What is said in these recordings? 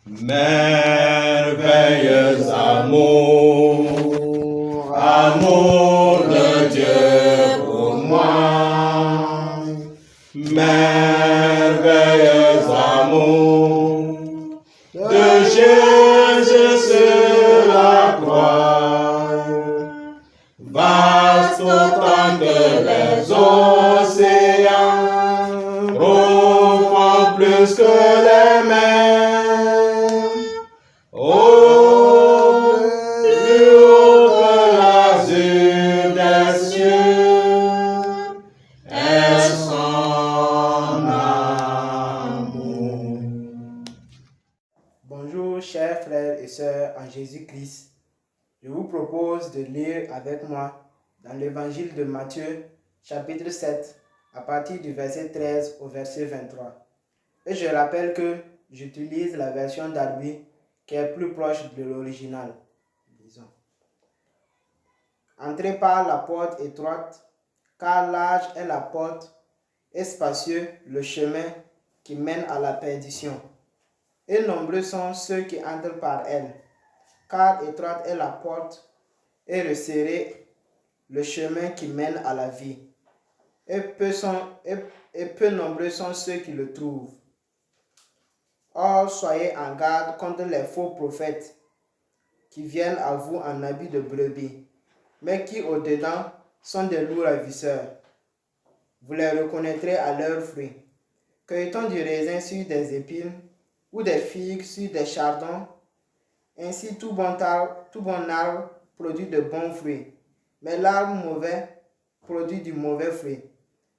Merveilleux amour, amour de Dieu pour moi. Merveilleux amour de Jésus sur la croix. Vaste autant que les océans, profond plus que les mers. Oh, plus haut que l'azur des cieux, est son amour. Bonjour chers frères et sœurs en Jésus-Christ. Je vous propose de lire avec moi dans l'évangile de Matthieu, chapitre 7, à partir du verset 13 au verset 23. Et je rappelle que j'utilise la version Darby qui est plus proche de l'original. Disons. Entrez par la porte étroite, car large est la porte et spacieux le chemin qui mène à la perdition. Et nombreux sont ceux qui entrent par elle, car étroite est la porte et resserré le chemin qui mène à la vie. Et peu nombreux sont ceux qui le trouvent. Or, soyez en garde contre les faux prophètes qui viennent à vous en habit de brebis, mais qui au-dedans sont des loups ravisseurs. Vous les reconnaîtrez à leurs fruits. Cueille-t-on du raisin sur des épines ou des figues sur des chardons? Ainsi, tout bon arbre produit de bons fruits, mais l'arbre mauvais produit du mauvais fruit.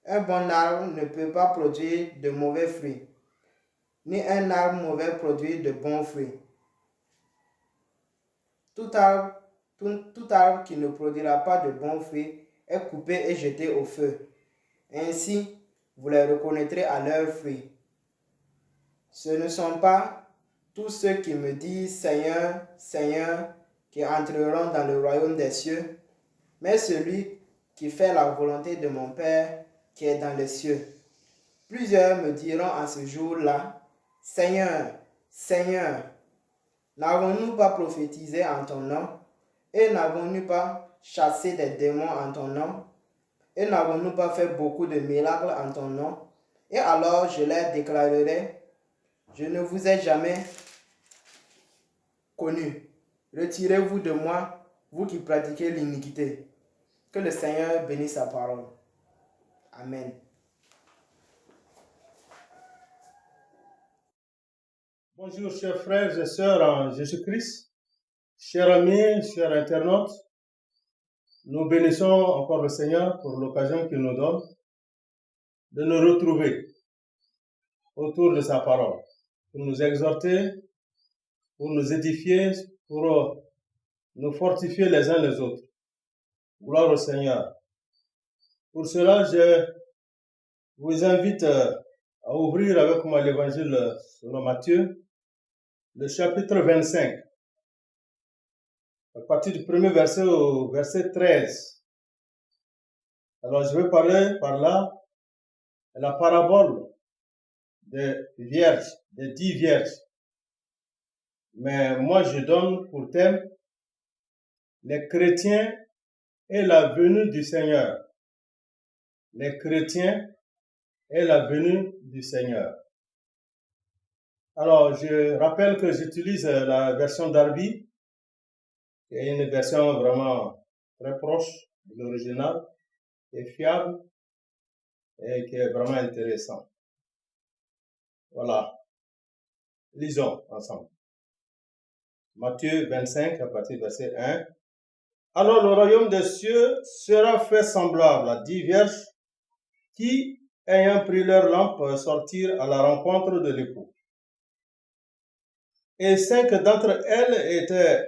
Un bon arbre ne peut pas produire de mauvais fruits, ni un arbre mauvais produire de bons fruits. Tout arbre qui ne produira pas de bons fruits est coupé et jeté au feu. Ainsi, vous les reconnaîtrez à leurs fruits. Ce ne sont pas tous ceux qui me disent Seigneur, Seigneur, qui entreront dans le royaume des cieux, mais celui qui fait la volonté de mon Père qui est dans les cieux. Plusieurs me diront en ce jour-là, Seigneur, Seigneur, n'avons-nous pas prophétisé en ton nom, et n'avons-nous pas chassé des démons en ton nom, et n'avons-nous pas fait beaucoup de miracles en ton nom? Et alors je leur déclarerai, je ne vous ai jamais connu. Retirez-vous de moi, vous qui pratiquez l'iniquité. Que le Seigneur bénisse sa parole. Amen. Bonjour chers frères et sœurs en Jésus-Christ, chers amis, chers internautes, nous bénissons encore le Seigneur pour l'occasion qu'il nous donne de nous retrouver autour de sa parole, pour nous exhorter, pour nous édifier, pour nous fortifier les uns les autres. Gloire au Seigneur. Pour cela, je vous invite à ouvrir avec moi l'évangile selon Matthieu, le chapitre 25, à partir du premier verset au verset 13. Alors, je vais parler par là de la parabole des vierges, des 10 vierges. Mais moi, je donne pour thème les chrétiens et la venue du Seigneur. Les chrétiens et la venue du Seigneur. Alors, je rappelle que j'utilise la version Darby, qui est une version vraiment très proche de l'original, qui est fiable et qui est vraiment intéressant. Voilà. Lisons ensemble. Matthieu 25, à partir du verset 1. Alors le royaume des cieux sera fait semblable à 10 vierges qui, ayant pris leur lampe, sortirent à la rencontre de l'époux. Et 5 d'entre elles étaient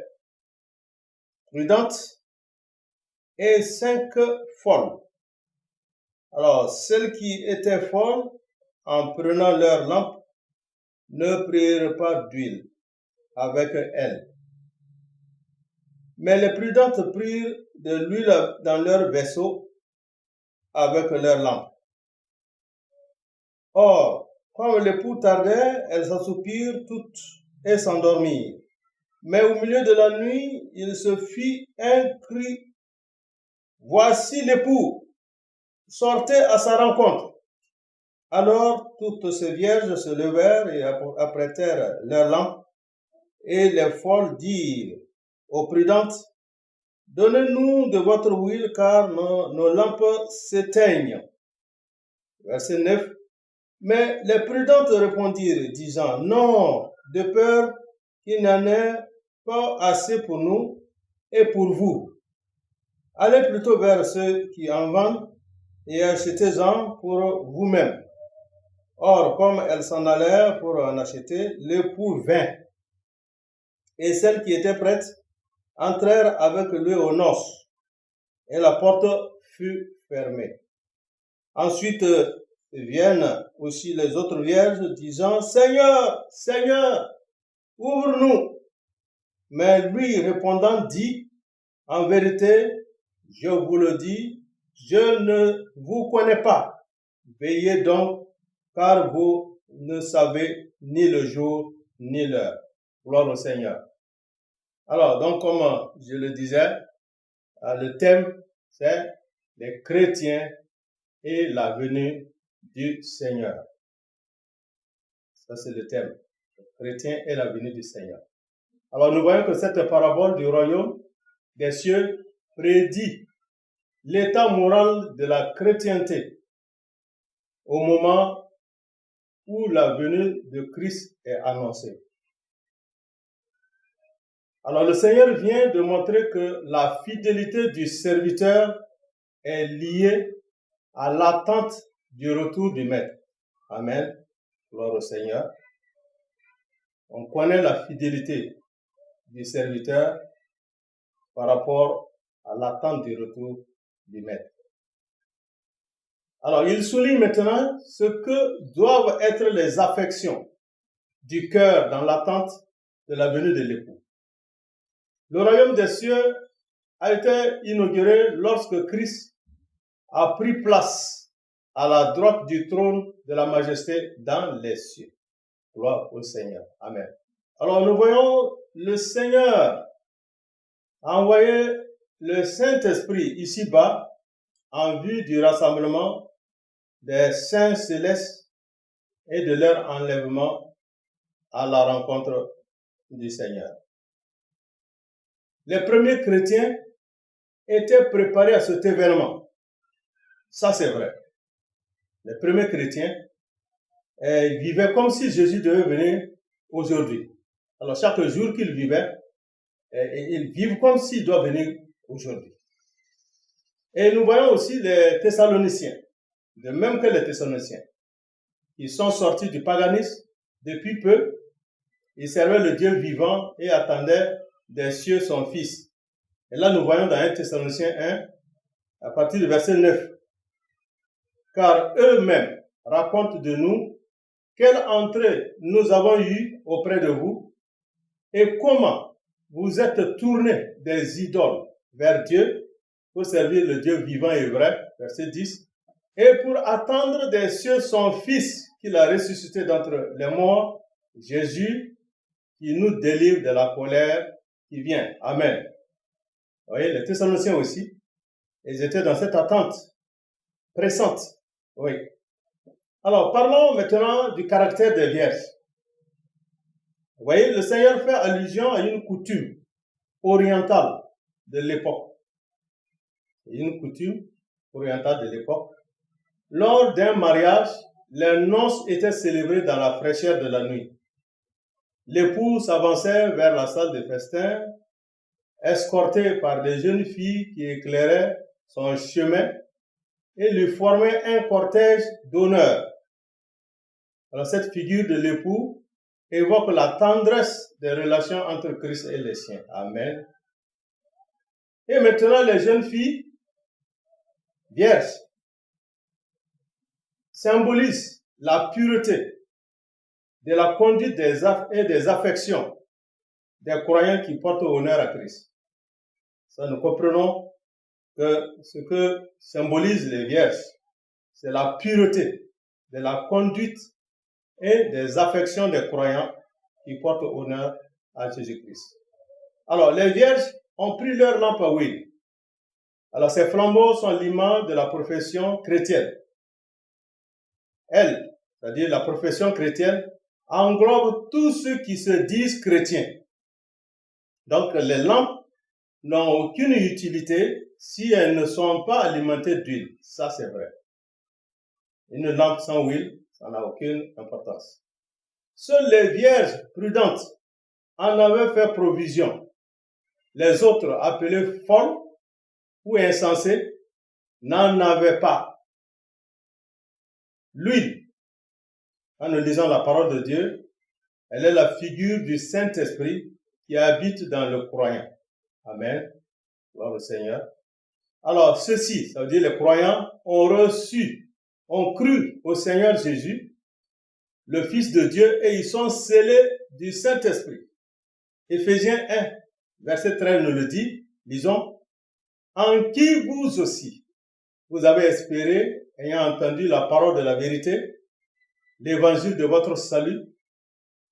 prudentes et 5 folles. Alors, celles qui étaient folles, en prenant leur lampe, ne prirent pas d'huile avec elles. Mais les prudentes prirent de l'huile dans leur vaisseau avec leur lampe. Or, comme l'époux tardait, elles assoupirent toutes et s'endormirent. Mais au milieu de la nuit, il se fit un cri. Voici l'époux, sortez à sa rencontre. Alors toutes ces vierges se levèrent et apprêtèrent leurs lampes, et les folles dirent aux prudentes, donnez-nous de votre huile, car nos lampes s'éteignent. Verset 9. Mais les prudentes répondirent, disant, non, de peur qu'il n'y en ait pas assez pour nous et pour vous. Allez plutôt vers ceux qui en vendent et achetez-en pour vous-même. Or, comme elles s'en allèrent pour en acheter, l'époux vint. Et celles qui étaient prêtes entrèrent avec lui aux noces, et la porte fut fermée. Ensuite viennent aussi les autres vierges, disant, Seigneur, Seigneur, ouvre-nous. Mais lui répondant dit, en vérité, je vous le dis, je ne vous connais pas. Veillez donc, car vous ne savez ni le jour ni l'heure. Gloire au Seigneur. Alors, donc, comme je le disais, le thème, c'est les chrétiens et la venue du Seigneur. Ça, c'est le thème. Les chrétiens et la venue du Seigneur. Alors, nous voyons que cette parabole du royaume des cieux prédit l'état moral de la chrétienté au moment où la venue de Christ est annoncée. Alors, le Seigneur vient de montrer que la fidélité du serviteur est liée à l'attente du retour du Maître. Amen. Gloire au Seigneur. On connaît la fidélité du serviteur par rapport à l'attente du retour du Maître. Alors, il souligne maintenant ce que doivent être les affections du cœur dans l'attente de la venue de l'époux. Le royaume des cieux a été inauguré lorsque Christ a pris place à la droite du trône de la majesté dans les cieux. Gloire au Seigneur. Amen. Alors, nous voyons le Seigneur envoyer le Saint-Esprit ici-bas en vue du rassemblement des saints célestes et de leur enlèvement à la rencontre du Seigneur. Les premiers chrétiens étaient préparés à cet événement. Ça, c'est vrai. Les premiers chrétiens vivaient comme si Jésus devait venir aujourd'hui. Alors, chaque jour qu'ils vivaient, ils vivent comme s'il doit venir aujourd'hui. Et nous voyons aussi les Thessaloniciens, de même que les Thessaloniciens, qui sont sortis du paganisme depuis peu. Ils servaient le Dieu vivant et attendaient des cieux son Fils. Et là, nous voyons dans 1 Thessaloniciens 1, à partir du verset 9. Car eux-mêmes racontent de nous quelle entrée nous avons eue auprès de vous et comment vous êtes tournés des idoles vers Dieu pour servir le Dieu vivant et vrai, verset 10, et pour attendre des cieux son Fils qu'il a ressuscité d'entre les morts, Jésus, qui nous délivre de la colère qui vient. Amen. Vous voyez, les Thessaloniciens aussi, ils étaient dans cette attente pressante. Oui. Alors, parlons maintenant du caractère des vierges. Vous voyez, le Seigneur fait allusion à une coutume orientale de l'époque. Une coutume orientale de l'époque. Lors d'un mariage, les noces étaient célébrées dans la fraîcheur de la nuit. L'époux s'avançait vers la salle de festin, escorté par des jeunes filles qui éclairaient son chemin et lui formaient un cortège d'honneur. Alors, cette figure de l'époux évoque la tendresse des relations entre Christ et les siens. Amen. Et maintenant, les jeunes filles vierges symbolisent la pureté de la conduite et des affections des croyants qui portent honneur à Christ. Ça, nous comprenons que ce que symbolisent les vierges, c'est la pureté de la conduite et des affections des croyants qui portent honneur à Jésus-Christ. Alors, les vierges ont pris leur lampe à huile. Alors, ces flambeaux sont l'image de la profession chrétienne. Elle, c'est-à-dire la profession chrétienne, englobe tous ceux qui se disent chrétiens. Donc, les lampes n'ont aucune utilité si elles ne sont pas alimentées d'huile. Ça, c'est vrai. Une lampe sans huile, ça n'a aucune importance. Seules les vierges prudentes en avaient fait provision. Les autres, appelées folles ou insensées, n'en avaient pas. L'huile, en nous lisant la parole de Dieu, elle est la figure du Saint-Esprit qui habite dans le croyant. Amen. Gloire au Seigneur. Alors, ceux-ci, ça veut dire les croyants, ont cru au Seigneur Jésus, le Fils de Dieu, et ils sont scellés du Saint-Esprit. Éphésiens 1, verset 13 nous le dit, lisons, « En qui vous aussi, vous avez espéré, ayant entendu la parole de la vérité, l'évangile de votre salut,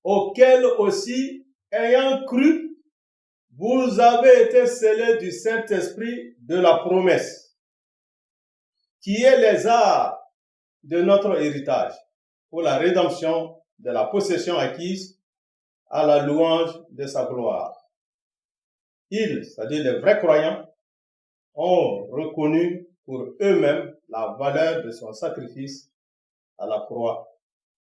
auquel aussi, ayant cru, vous avez été scellés du Saint-Esprit de la promesse, qui est les arts de notre héritage, pour la rédemption de la possession acquise à la louange de sa gloire. » Ils, c'est-à-dire les vrais croyants, ont reconnu pour eux-mêmes la valeur de son sacrifice à la croix.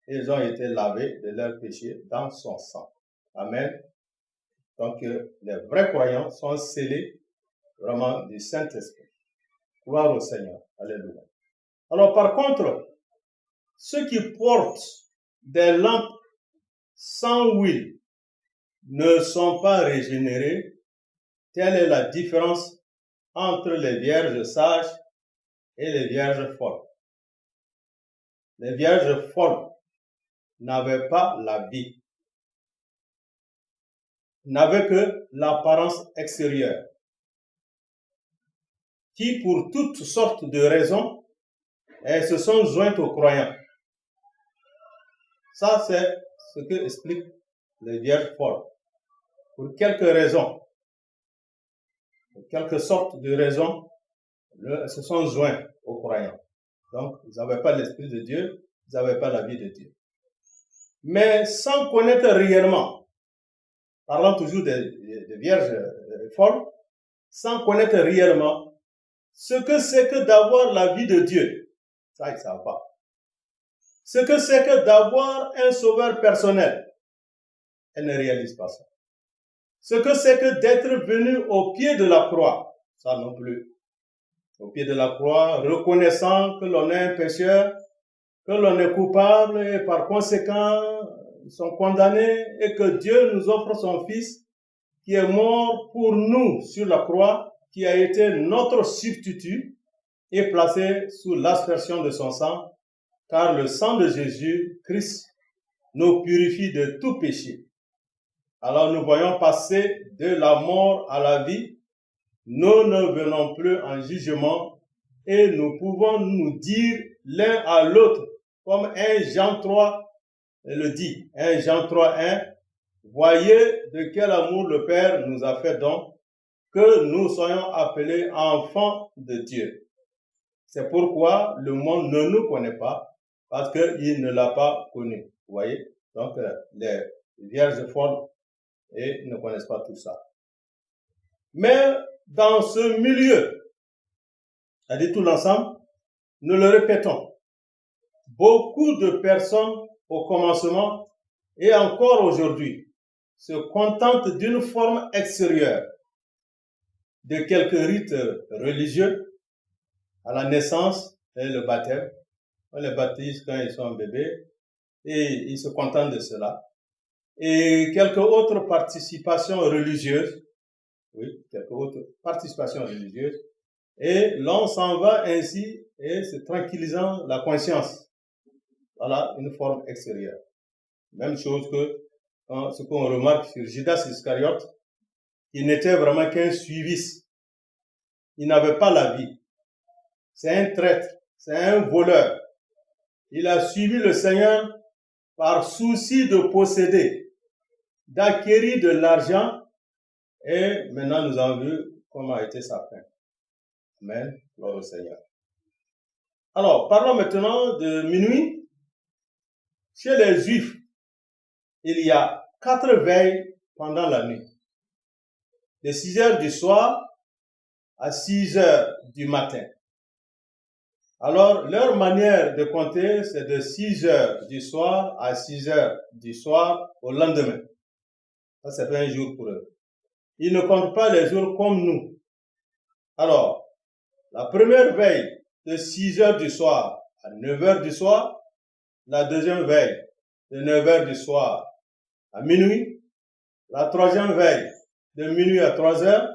Ils ont été lavés de leurs péchés dans son sang. Amen. Donc, les vrais croyants sont scellés vraiment du Saint-Esprit. Gloire au Seigneur. Alléluia. Alors, par contre, ceux qui portent des lampes sans huile ne sont pas régénérés. Telle est la différence entre les vierges sages et les vierges folles. Les vierges folles n'avaient pas la vie, n'avaient que l'apparence extérieure, qui, pour toutes sortes de raisons, elles se sont jointes aux croyants. Ça, c'est ce que expliquent les vierges folles. Pour quelques raisons, pour quelques sortes de raisons, elles se sont joints aux croyants. Donc, ils n'avaient pas l'Esprit de Dieu, ils n'avaient pas la vie de Dieu. Mais sans connaître réellement, parlant toujours des vierges folles, sans connaître réellement ce que c'est que d'avoir la vie de Dieu, ça ils ne savent pas. Ce que c'est que d'avoir un sauveur personnel, elles ne réalisent pas ça. Ce que c'est que d'être venu au pied de la croix, ça non plus. Au pied de la croix, reconnaissant que l'on est un pécheur, que l'on est coupable et par conséquent, ils sont condamnés et que Dieu nous offre son Fils qui est mort pour nous sur la croix, qui a été notre substitut et placé sous l'aspersion de son sang, car le sang de Jésus-Christ nous purifie de tout péché. Alors nous voyons passer de la mort à la vie. Nous ne venons plus en jugement et nous pouvons nous dire l'un à l'autre, comme 1 Jean 3 le dit, 1 Jean 3, 1, voyez de quel amour le Père nous a fait don, que nous soyons appelés enfants de Dieu. C'est pourquoi le monde ne nous connaît pas, parce qu'il ne l'a pas connu. Vous voyez? Donc, les vierges folles ne connaissent pas tout ça. Mais dans ce milieu, c'est-à-dire tout l'ensemble, nous le répétons, beaucoup de personnes au commencement et encore aujourd'hui se contentent d'une forme extérieure, de quelques rites religieux à la naissance et le baptême. On les baptise quand ils sont bébés et ils se contentent de cela. Et quelques autres participations religieuses, oui, quelques autres participations religieuses, et l'on s'en va ainsi et se tranquillisant la conscience. Voilà une forme extérieure. Même chose que ce qu'on remarque sur Judas Iscariote, il n'était vraiment qu'un suiviste. Il n'avait pas la vie. C'est un traître, c'est un voleur. Il a suivi le Seigneur par souci de posséder. d'acquérir de l'argent. Et maintenant, nous avons vu comment a été sa fin. Amen. Gloire au Seigneur. Alors, parlons maintenant de minuit. Chez les Juifs, il y a 4 veilles pendant la nuit. De 6 heures du soir à 6 heures du matin. Alors, leur manière de compter, c'est de 6 heures du soir à 6 heures du soir au lendemain. Ça, c'est un jour pour eux. Ils ne comptent pas les jours comme nous. Alors, la première veille de 6 heures du soir à 9 heures du soir, la deuxième veille de 9 heures du soir à minuit, la troisième veille de minuit à 3 heures,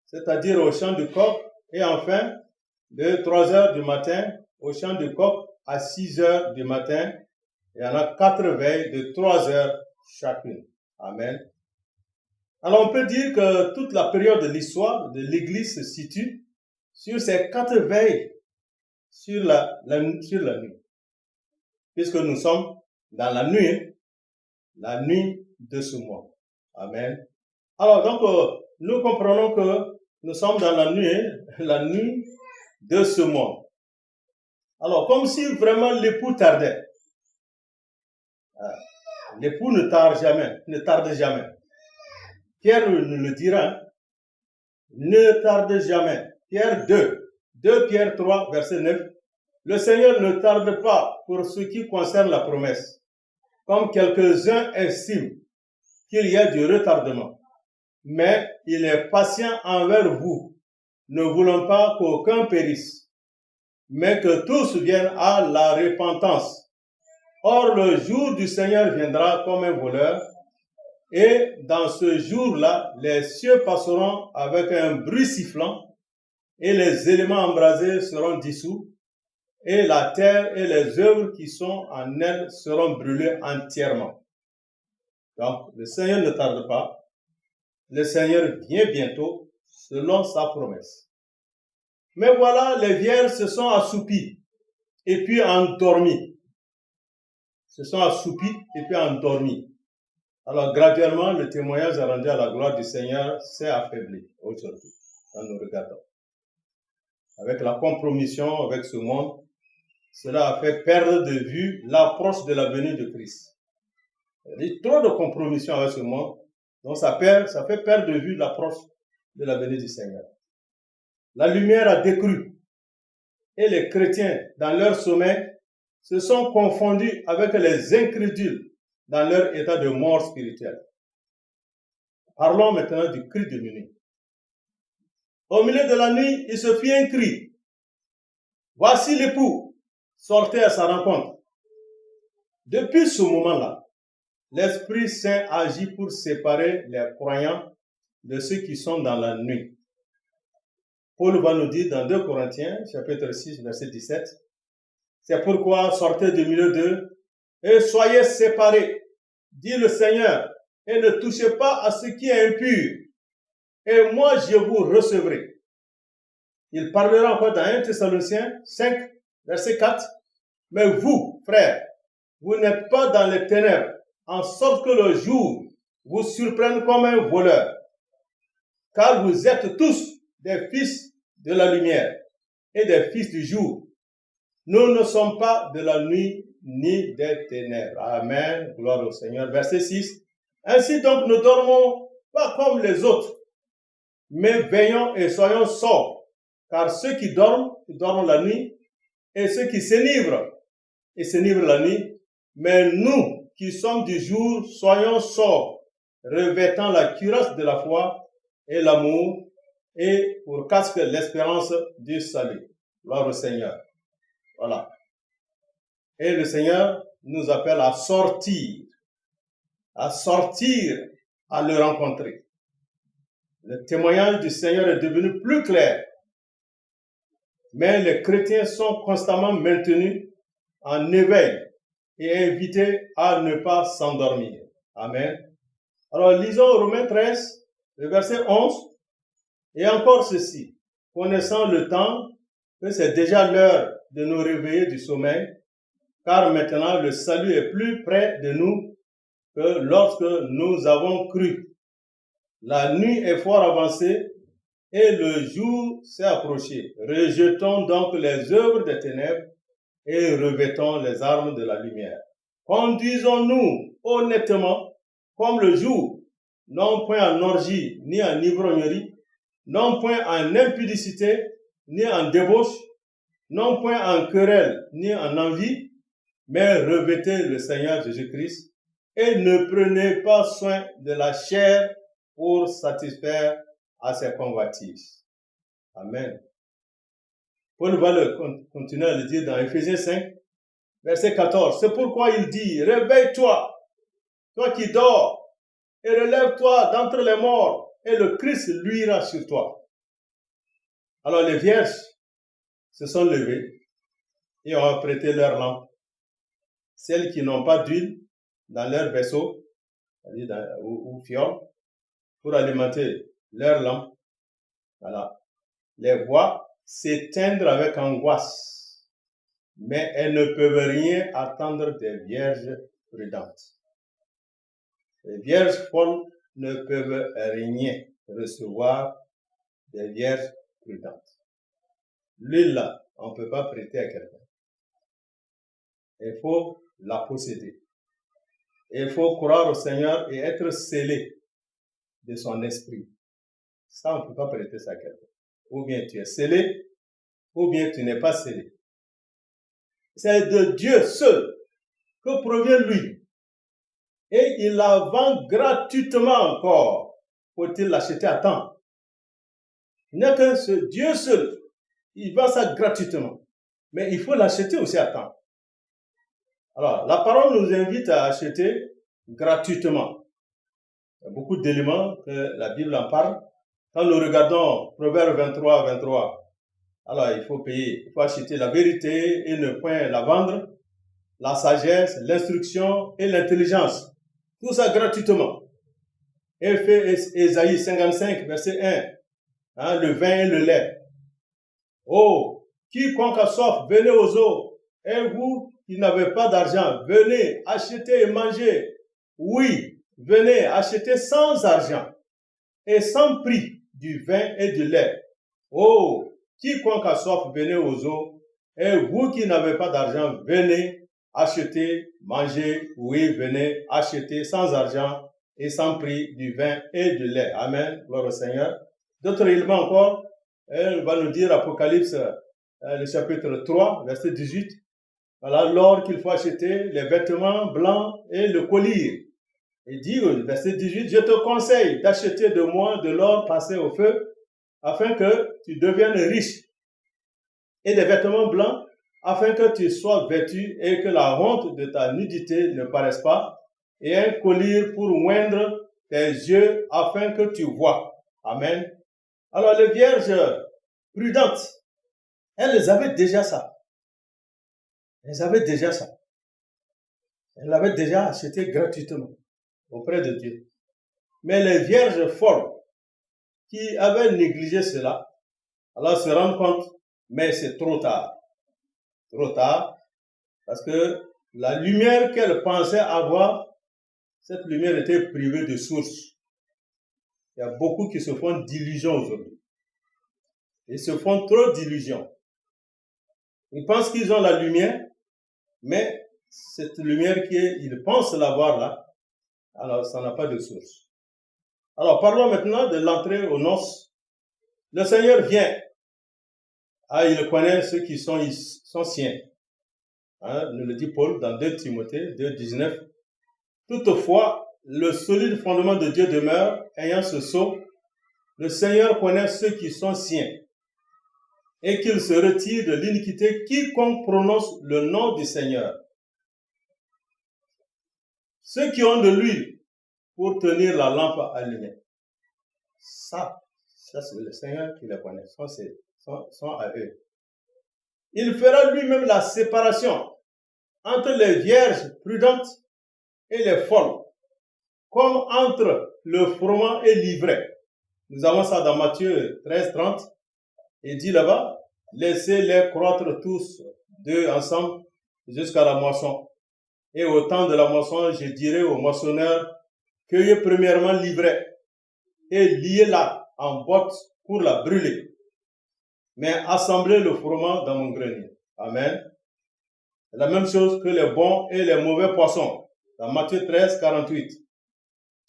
c'est-à-dire au chant du coq, et enfin, de 3 heures du matin au chant du coq à 6 heures du matin. Il y en a 4 veilles de 3 heures chacune. Amen. Alors, on peut dire que toute la période de l'histoire de l'Église se situe sur ces 4 veilles sur la nuit. Puisque nous sommes dans la nuit de ce mois. Amen. Alors, donc, nous comprenons que nous sommes dans la nuit de ce mois. Alors, comme si vraiment l'époux tardait. L'époux ne tarde jamais. Pierre nous le dira, ne tarde jamais. Pierre 2 Pierre 3, verset 9. Le Seigneur ne tarde pas pour ce qui concerne la promesse, comme quelques-uns estiment qu'il y a du retardement. Mais il est patient envers vous, ne voulant pas qu'aucun périsse, mais que tous viennent à la repentance. Or, le jour du Seigneur viendra comme un voleur, et dans ce jour-là, les cieux passeront avec un bruit sifflant, et les éléments embrasés seront dissous, et la terre et les œuvres qui sont en elle seront brûlées entièrement. Donc, le Seigneur ne tarde pas. Le Seigneur vient bientôt, selon sa promesse. Mais voilà, les vierges se sont assoupies et puis endormies. Alors, graduellement, le témoignage rendu à la gloire du Seigneur s'est affaibli aujourd'hui, quand nous regardons. Avec la compromission avec ce monde, cela a fait perdre de vue l'approche de la venue de Christ. Il y a trop de compromission avec ce monde, donc ça fait perdre de vue l'approche de la venue du Seigneur. La lumière a décru et les chrétiens, dans leur sommeil, se sont confondus avec les incrédules dans leur état de mort spirituelle. Parlons maintenant du cri de minuit. Au milieu de la nuit, il se fit un cri. Voici l'époux, sortez à sa rencontre. Depuis ce moment-là, l'Esprit Saint agit pour séparer les croyants de ceux qui sont dans la nuit. Paul va nous dire dans 2 Corinthiens, chapitre 6, verset 17, c'est pourquoi sortez du milieu d'eux et soyez séparés, dit le Seigneur, et ne touchez pas à ce qui est impur, et moi je vous recevrai. Il parlera encore dans 1 Thessaloniciens 5, verset 4, mais vous, frères, vous n'êtes pas dans les ténèbres, en sorte que le jour vous surprenne comme un voleur, car vous êtes tous des fils de la lumière et des fils du jour. Nous ne sommes pas de la nuit ni des ténèbres. Amen. Gloire au Seigneur. Verset 6. Ainsi donc, ne dormons pas comme les autres, mais veillons et soyons sobres. Car ceux qui dorment la nuit, et ceux qui s'enivrent la nuit. Mais nous qui sommes du jour, soyons sobres, revêtant la cuirasse de la foi et l'amour, et pour casque l'espérance du salut. Gloire au Seigneur. Voilà. Et le Seigneur nous appelle à sortir, à le rencontrer. Le témoignage du Seigneur est devenu plus clair, mais les chrétiens sont constamment maintenus en éveil et invités à ne pas s'endormir. Amen. Alors, lisons Romains 13, le verset 11, et encore ceci, connaissant le temps, que c'est déjà l'heure de nous réveiller du sommeil, car maintenant le salut est plus près de nous que lorsque nous avons cru, la nuit est fort avancée et le jour s'est approché. Rejetons donc les œuvres des ténèbres et revêtons les armes de la lumière. Conduisons-nous honnêtement comme le jour, non point en orgie ni en ivrognerie, non point en impudicité ni en débauche, non point en querelle ni en envie, mais revêtez le Seigneur Jésus-Christ et ne prenez pas soin de la chair pour satisfaire à ses convoitises. Amen. Paul va continuer à le dire dans Éphésiens 5, verset 14. C'est pourquoi il dit, réveille-toi, toi qui dors, et relève-toi d'entre les morts, et le Christ luira sur toi. Alors les vierges se sont levées et ont apprêté leurs lampes. Celles qui n'ont pas d'huile dans leur vaisseau, c'est-à-dire ou fiole, pour alimenter leurs lampes, voilà, les voient s'éteindre avec angoisse, mais elles ne peuvent rien attendre des vierges prudentes. Les vierges folles ne peuvent rien recevoir des vierges prudentes. L'huile là, on ne peut pas prêter à quelqu'un. Il faut la posséder. Il faut croire au Seigneur et être scellé de son esprit. Ça, on ne peut pas prêter ça à quelqu'un. Ou bien tu es scellé, ou bien tu n'es pas scellé. C'est de Dieu seul que provient l'huile. Et il la vend gratuitement encore. Faut-il l'acheter à temps? Il n'y a que ce Dieu seul. Il vend ça gratuitement. Mais il faut l'acheter aussi à temps. Alors, la parole nous invite à acheter gratuitement. Il y a beaucoup d'éléments que la Bible en parle. Quand nous regardons Proverbe 23, alors il faut payer, il faut acheter la vérité et ne point la vendre, la sagesse, l'instruction et l'intelligence. Tout ça gratuitement. Ésaïe 55, verset 1, le vin et le lait. Oh, quiconque a soif, venez aux eaux. Et vous qui n'avez pas d'argent, venez acheter et manger. Oui, venez acheter sans argent et sans prix du vin et du lait. Oh, quiconque a soif, venez aux eaux. Et vous qui n'avez pas d'argent, venez acheter, manger. Oui, venez acheter sans argent et sans prix du vin et du lait. Amen. Gloire au Seigneur. D'autres éléments encore. Elle va nous dire Apocalypse, le chapitre 3, verset 18. Voilà l'or qu'il faut acheter, les vêtements blancs et le collier. Il dit, verset 18, je te conseille d'acheter de moi de l'or passé au feu, afin que tu deviennes riche, et des vêtements blancs, afin que tu sois vêtu et que la honte de ta nudité ne paraisse pas, et un collier pour oindre tes yeux, afin que tu vois. Amen. Alors les vierges prudentes, elles avaient déjà ça. Elles avaient déjà ça. Elles l'avaient déjà acheté gratuitement auprès de Dieu. Mais les vierges folles qui avaient négligé cela, alors se rendent compte, mais c'est trop tard. Trop tard, parce que la lumière qu'elles pensaient avoir, cette lumière était privée de source. Il y a beaucoup qui se font d'illusions aujourd'hui. Ils se font trop d'illusions. Ils pensent qu'ils ont la lumière, mais cette lumière qu'ils pensent l'avoir là, alors ça n'a pas de source. Alors parlons maintenant de l'entrée aux noces. Le Seigneur vient. Ah, il connaît ceux qui sont siens. Nous le dit Paul dans 2 Timothée 2, 19. Toutefois, le solide fondement de Dieu demeure, ayant ce sceau. Le Seigneur connaît ceux qui sont siens et qu'il se retire de l'iniquité quiconque prononce le nom du Seigneur. Ceux qui ont de l'huile pour tenir la lampe allumée. Ça c'est le Seigneur qui les connaît, sont à eux. Il fera lui-même la séparation entre les vierges prudentes et les folles, comme entre le froment et l'ivraie. Nous avons ça dans Matthieu 13, 30. Il dit là-bas, laissez-les croître tous deux ensemble jusqu'à la moisson. Et au temps de la moisson, je dirai aux moissonneurs, cueillez premièrement l'ivraie et liez-la en bottes pour la brûler. Mais assemblez le froment dans mon grenier. Amen. C'est la même chose que les bons et les mauvais poissons. Dans Matthieu 13, 48.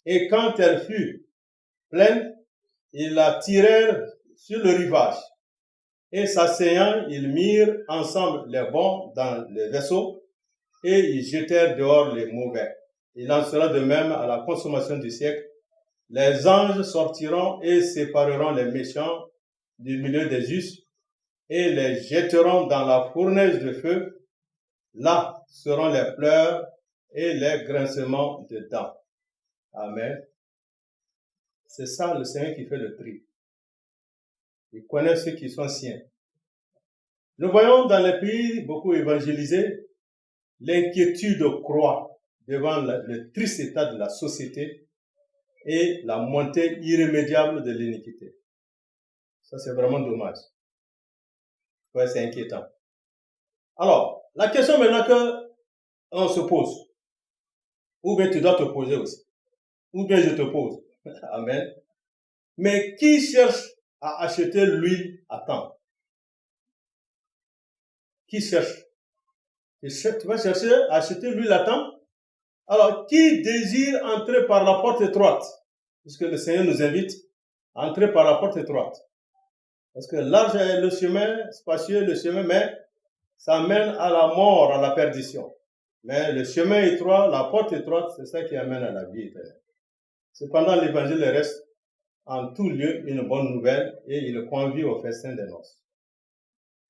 Et quand elle fut pleine, ils la tirèrent sur le rivage. Et s'asseyant, ils mirent ensemble les bons dans les vaisseaux et ils jetèrent dehors les mauvais. Il en sera de même à la consommation du siècle. Les anges sortiront et sépareront les méchants du milieu des justes et les jetteront dans la fournaise de feu. Là seront les pleurs et les grincements de dents. Amen. C'est ça le Seigneur qui fait le tri. Il connaît ceux qui sont siens. Nous voyons dans les pays beaucoup évangélisés, l'inquiétude croît devant le triste état de la société et la montée irrémédiable de l'iniquité. Ça, c'est vraiment dommage. Ouais, c'est inquiétant. Alors, la question maintenant qu'on se pose, ou bien tu dois te poser aussi, ou bien je te pose. Amen. Mais qui cherche à acheter l'huile à temps? Qui cherche? Tu vas chercher à acheter l'huile à temps? Alors, qui désire entrer par la porte étroite? Puisque le Seigneur nous invite à entrer par la porte étroite. Parce que large est le chemin, spacieux le chemin, mais ça mène à la mort, à la perdition. Mais le chemin étroit, la porte étroite, c'est ça qui amène à la vie éternelle. Cependant, l'évangile reste en tout lieu une bonne nouvelle et il convie au festin des noces.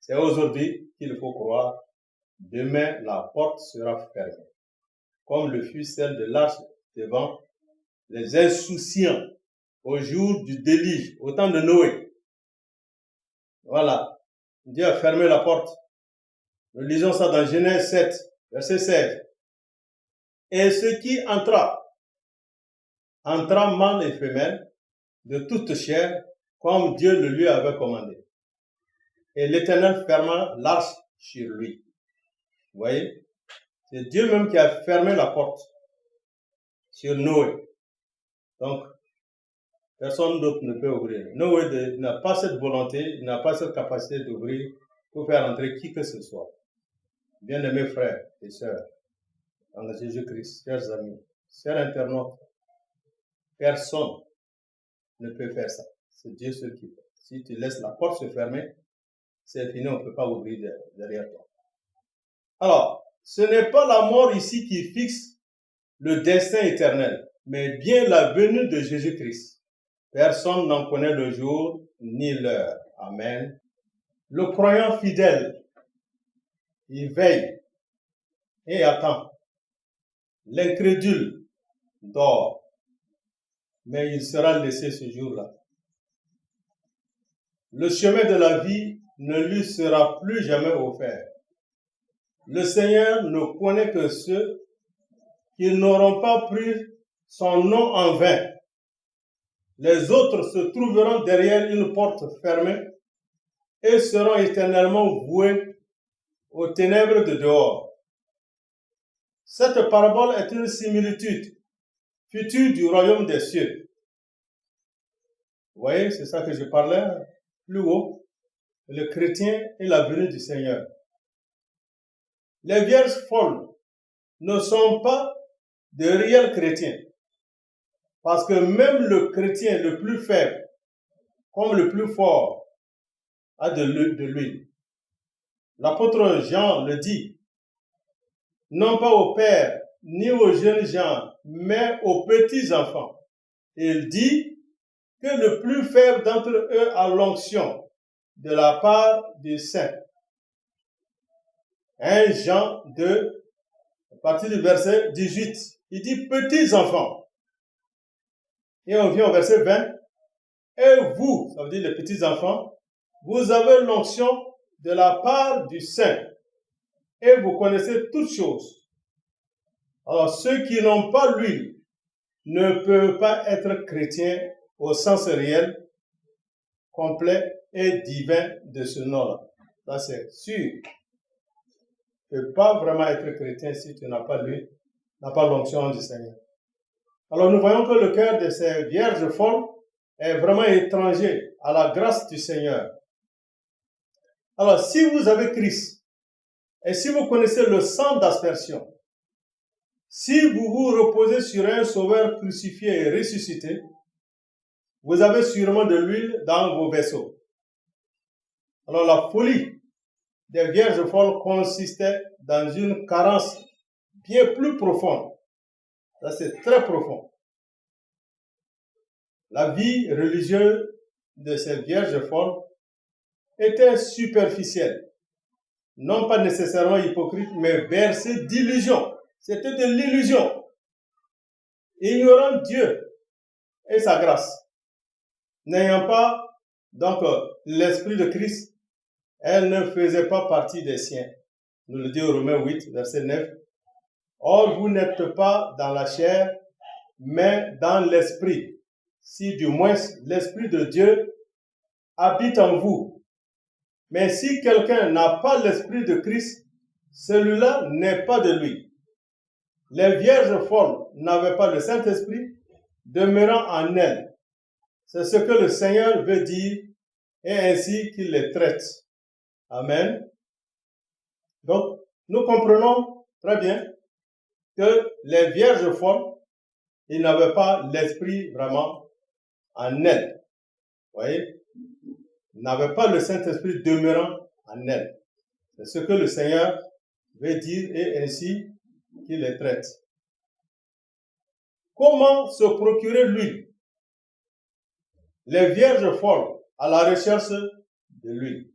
C'est aujourd'hui qu'il faut croire. Demain, la porte sera fermée. Comme le fut celle de l'arche devant les insouciants au jour du déluge, au temps de Noé. Voilà. Dieu a fermé la porte. Nous lisons ça dans Genèse 7, verset 16. Et ce qui entra mâle et femelle, de toute chair, comme Dieu le lui avait commandé. Et l'Éternel ferma l'arche sur lui. Vous voyez? C'est Dieu même qui a fermé la porte sur Noé. Donc, personne d'autre ne peut ouvrir. Noé n'a pas cette volonté, il n'a pas cette capacité d'ouvrir pour faire entrer qui que ce soit. Bien-aimés frères et sœurs, en Jésus-Christ, chers amis, chers internautes, personne ne peut faire ça. C'est Dieu seul qui peut. Si tu laisses la porte se fermer, c'est fini, on ne peut pas ouvrir derrière toi. Alors, ce n'est pas la mort ici qui fixe le destin éternel, mais bien la venue de Jésus-Christ. Personne n'en connaît le jour ni l'heure. Amen. Le croyant fidèle, il veille et attend. L'incrédule dort, mais il sera laissé ce jour-là. Le chemin de la vie ne lui sera plus jamais offert. Le Seigneur ne connaît que ceux qui n'auront pas pris son nom en vain. Les autres se trouveront derrière une porte fermée et seront éternellement voués aux ténèbres de dehors. Cette parabole est une similitude future du royaume des cieux. Vous voyez, c'est ça que je parlais plus haut, le chrétien et la venue du Seigneur. Les vierges folles ne sont pas de réels chrétiens. Parce que même le chrétien le plus faible, comme le plus fort, a de l'huile. L'apôtre Jean le dit, non pas aux pères, ni aux jeunes gens, mais aux petits enfants. Il dit que le plus faible d'entre eux a l'onction de la part du Saint. 1 Jean 2, à partir du verset 18, il dit petits enfants. Et on vient au verset 20. Et vous, ça veut dire les petits enfants, vous avez l'onction de la part du Saint. Et vous connaissez toutes choses. Alors, ceux qui n'ont pas l'huile ne peuvent pas être chrétiens au sens réel, complet et divin de ce nom-là. Ça, c'est sûr. ne peux pas vraiment être chrétien si tu n'as pas l'onction du Seigneur. Alors nous voyons que le cœur de ces vierges folles est vraiment étranger à la grâce du Seigneur. Alors si vous avez Christ, et si vous connaissez le sang d'aspersion, si vous vous reposez sur un sauveur crucifié et ressuscité, vous avez sûrement de l'huile dans vos vaisseaux. Alors la folie des vierges folles consistait dans une carence bien plus profonde. Ça, c'est très profond. La vie religieuse de ces vierges folles était superficielle. Non pas nécessairement hypocrite, mais bercée d'illusions. C'était de l'illusion. Ignorant Dieu et sa grâce. N'ayant pas, donc, l'Esprit de Christ, elle ne faisait pas partie des siens. Nous le dit au Romains 8, verset 9. Or, vous n'êtes pas dans la chair, mais dans l'Esprit. Si du moins l'Esprit de Dieu habite en vous. Mais si quelqu'un n'a pas l'Esprit de Christ, celui-là n'est pas de lui. Les vierges folles n'avaient pas le Saint-Esprit demeurant en elles. C'est ce que le Seigneur veut dire et ainsi qu'il les traite. Amen. Donc, nous comprenons très bien que les vierges folles, ils n'avaient pas l'Esprit vraiment en elles. Vous voyez? Ils n'avaient pas le Saint-Esprit demeurant en elles. C'est ce que le Seigneur veut dire et ainsi qu'il les traite. Comment se procurer l'huile? Les vierges folles à la recherche de l'huile.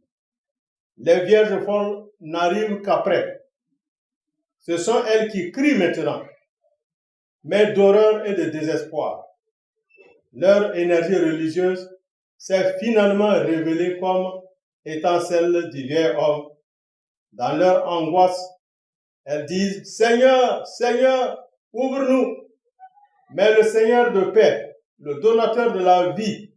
Les vierges folles n'arrivent qu'après. Ce sont elles qui crient maintenant, mais d'horreur et de désespoir. Leur énergie religieuse s'est finalement révélée comme étant celle du vieil homme. Dans leur angoisse, elles disent « Seigneur, Seigneur, ouvre-nous !» Mais le Seigneur de paix, le donateur de la vie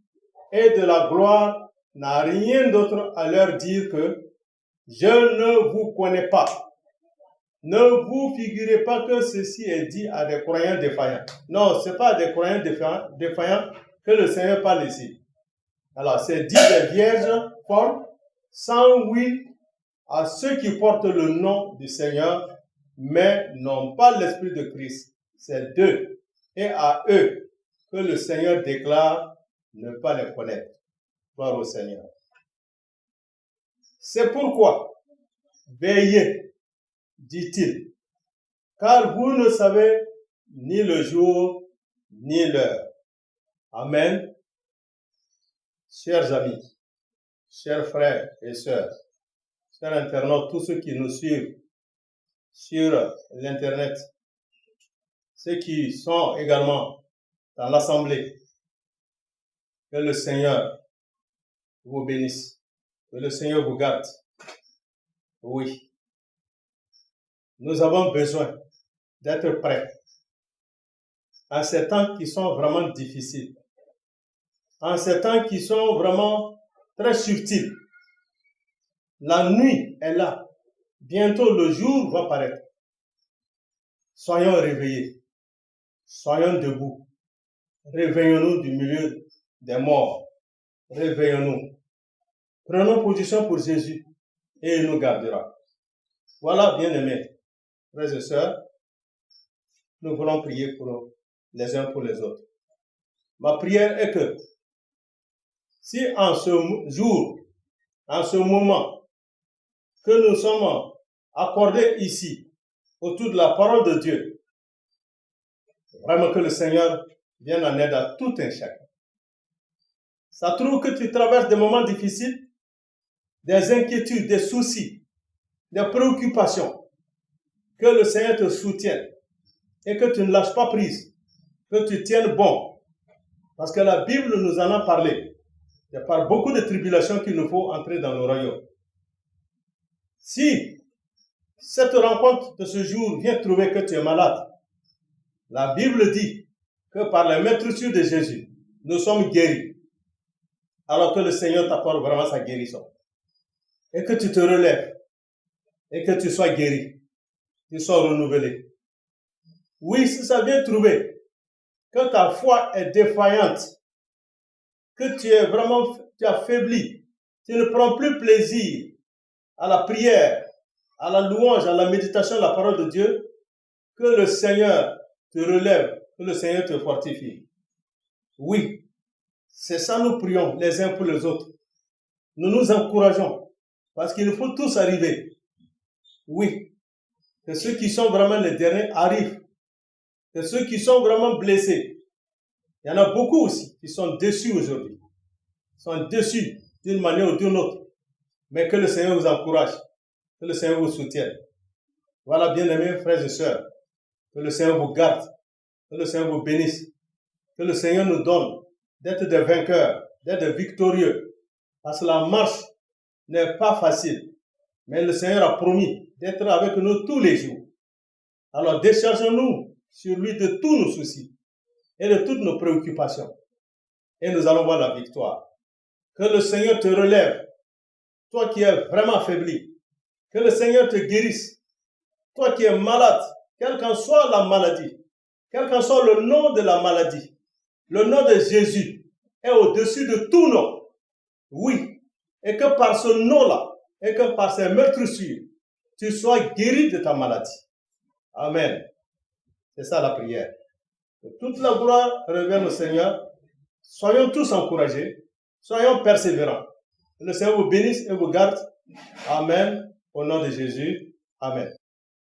et de la gloire, n'a rien d'autre à leur dire que « Je ne vous connais pas ». Ne vous figurez pas que ceci est dit à des croyants défaillants. Non, ce n'est pas à des croyants défaillants que le Seigneur parle ici. Alors, c'est dit des vierges folles, sans huile, à ceux qui portent le nom du Seigneur, mais n'ont pas l'Esprit de Christ. C'est d'eux et à eux que le Seigneur déclare ne pas les connaître. Gloire au Seigneur. C'est pourquoi, veillez, dit-il, car vous ne savez ni le jour ni l'heure. Amen. Chers amis, chers frères et sœurs, chers internautes, tous ceux qui nous suivent sur l'Internet, ceux qui sont également dans l'Assemblée, que le Seigneur vous bénisse, que le Seigneur vous garde. Oui, nous avons besoin d'être prêts en ces temps qui sont vraiment difficiles, en ces temps qui sont vraiment très subtils. La nuit est là. Bientôt le jour va paraître. Soyons réveillés. Soyons debout. Réveillons-nous du milieu des morts. Réveillons-nous. Prenons position pour Jésus et il nous gardera. Voilà, bien-aimés, frères et sœurs, nous voulons prier pour les uns pour les autres. Ma prière est que si en ce jour, en ce moment, que nous sommes accordés ici, autour de la parole de Dieu, vraiment que le Seigneur vienne en aide à tout un chacun. Ça trouve que tu traverses des moments difficiles, des inquiétudes, des soucis, des préoccupations, que le Seigneur te soutienne et que tu ne lâches pas prise, que tu tiennes bon. Parce que la Bible nous en a parlé. Il y a par beaucoup de tribulations qu'il nous faut entrer dans le royaume. Si cette rencontre de ce jour vient trouver que tu es malade, la Bible dit que par la maîtrise de Jésus, nous sommes guéris. Alors que le Seigneur t'apporte vraiment sa guérison. Et que tu te relèves et que tu sois guéri. qu'ils soient renouvelés. Oui, si ça vient trouver que ta foi est défaillante, que tu as faibli, tu ne prends plus plaisir à la prière, à la louange, à la méditation de la parole de Dieu, que le Seigneur te relève, que le Seigneur te fortifie. Oui, c'est ça nous prions les uns pour les autres. Nous nous encourageons parce qu'il faut tous arriver. Oui, que ceux qui sont vraiment les derniers arrivent. Que ceux qui sont vraiment blessés, il y en a beaucoup aussi qui sont déçus aujourd'hui. Ils sont déçus d'une manière ou d'une autre. Mais que le Seigneur vous encourage, que le Seigneur vous soutienne. Voilà, bien-aimés frères et sœurs, que le Seigneur vous garde, que le Seigneur vous bénisse, que le Seigneur nous donne d'être des vainqueurs, d'être victorieux. Parce que la marche n'est pas facile, mais le Seigneur a promis d'être avec nous tous les jours. Alors déchargeons-nous sur lui de tous nos soucis et de toutes nos préoccupations. Et nous allons voir la victoire. Que le Seigneur te relève, toi qui es vraiment affaibli. Que le Seigneur te guérisse, toi qui es malade, quelle qu'en soit la maladie, quel qu'en soit le nom de la maladie. Le nom de Jésus est au-dessus de tout nom. Oui, et que par ce nom-là, et que par ces meurtrissures, tu sois guéri de ta maladie. Amen. C'est ça la prière. Que toute la gloire revienne au Seigneur. Soyons tous encouragés. Soyons persévérants. Que le Seigneur vous bénisse et vous garde. Amen. Au nom de Jésus. Amen.